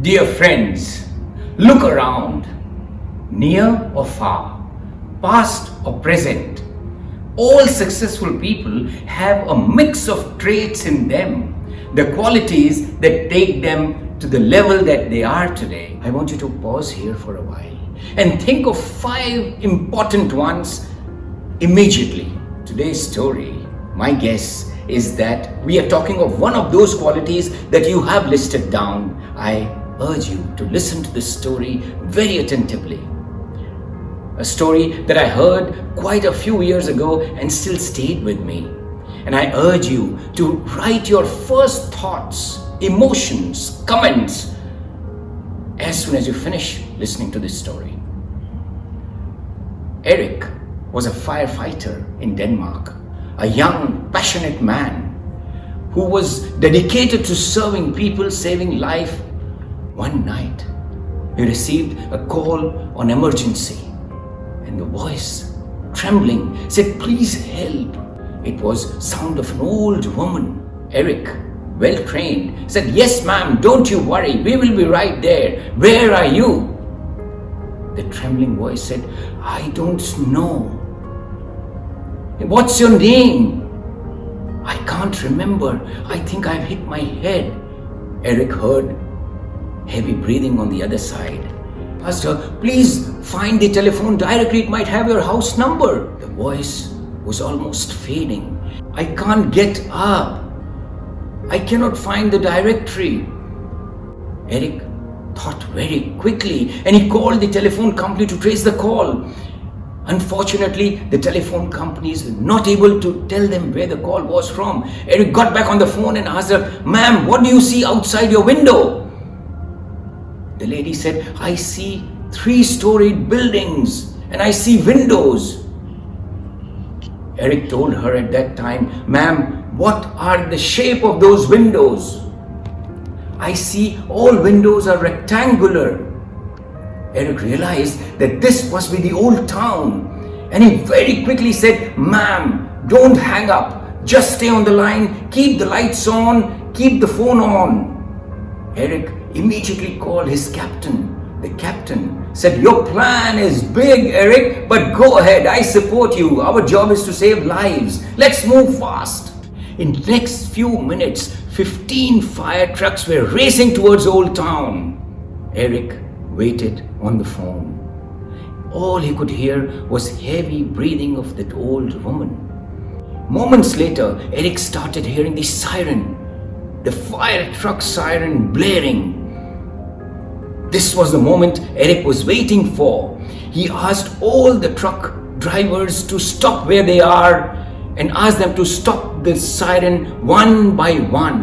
Dear friends, look around, near or far, past or present. All successful people have a mix of traits in them, the qualities that take them to the level that they are today. I want you to pause here for a while and think of 5 important ones immediately. Today's story, my guess is that we are talking of one of those qualities that you have listed down. I urge you to listen to this story very attentively. A story that I heard quite a few years ago and still stayed with me. And I urge you to write your first thoughts, emotions, comments as soon as you finish listening to this story. Erik was a firefighter in Denmark, a young, passionate man who was dedicated to serving people, saving life. One night, he received a call on emergency, and the voice, trembling, said, "Please help." It was sound of an old woman. Erik, well trained, said, "Yes, ma'am, don't you worry, we will be right there. Where are you?" The trembling voice said, "I don't know." "What's your name?" "I can't remember. I think I've hit my head." Erik heard heavy breathing on the other side. "Pastor, please find the telephone directory. It might have your house number." The voice was almost fading. "I can't get up. I cannot find the directory." Erik thought very quickly and he called the telephone company to trace the call. Unfortunately, the telephone companies were not able to tell them where the call was from. Erik got back on the phone and asked her, "Ma'am, what do you see outside your window?" The lady said, "I see 3-storied buildings and I see windows." Erik told her at that time, "Ma'am, what are the shape of those windows?" "I see all windows are rectangular." Erik realized that this must be the old town, and he very quickly said, "Ma'am, don't hang up. Just stay on the line, keep the lights on, keep the phone on." Erik immediately called his captain. The captain said, "Your plan is big, Erik, but go ahead. I support you. Our job is to save lives. Let's move fast." In the next few minutes, 15 fire trucks were racing towards Old Town. Erik waited on the phone. All he could hear was heavy breathing of that old woman. Moments later, Erik started hearing the siren, the fire truck siren blaring. This was the moment Erik was waiting for. He asked all the truck drivers to stop where they are and asked them to stop the siren one by one.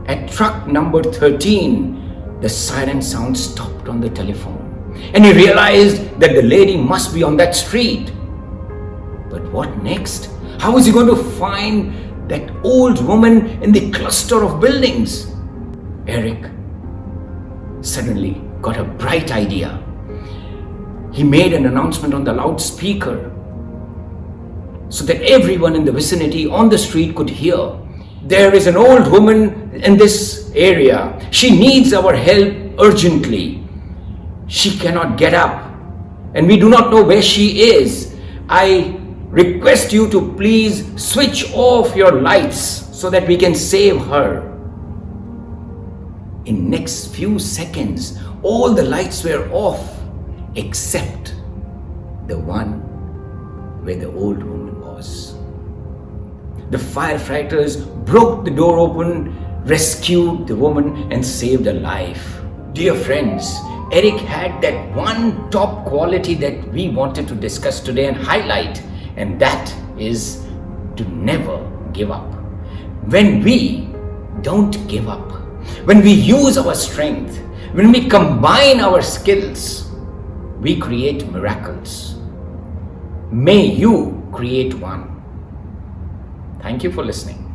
At truck number 13, the siren sound stopped on the telephone, and he realized that the lady must be on that street. But what next? How was he going to find that old woman in the cluster of buildings? Erik suddenly got a bright idea. He made an announcement on the loudspeaker so that everyone in the vicinity on the street could hear. "There is an old woman in this area. She needs our help urgently. She cannot get up and we do not know where she is. I request you to please switch off your lights so that we can save her." In next few seconds, all the lights were off except the one where the old woman was. The firefighters broke the door open, rescued the woman and saved her life. Dear friends, Erik had that one top quality that we wanted to discuss today and highlight, and that is to never give up. When we don't give up, when we use our strength, when we combine our skills, we create miracles. May you create one. Thank you for listening.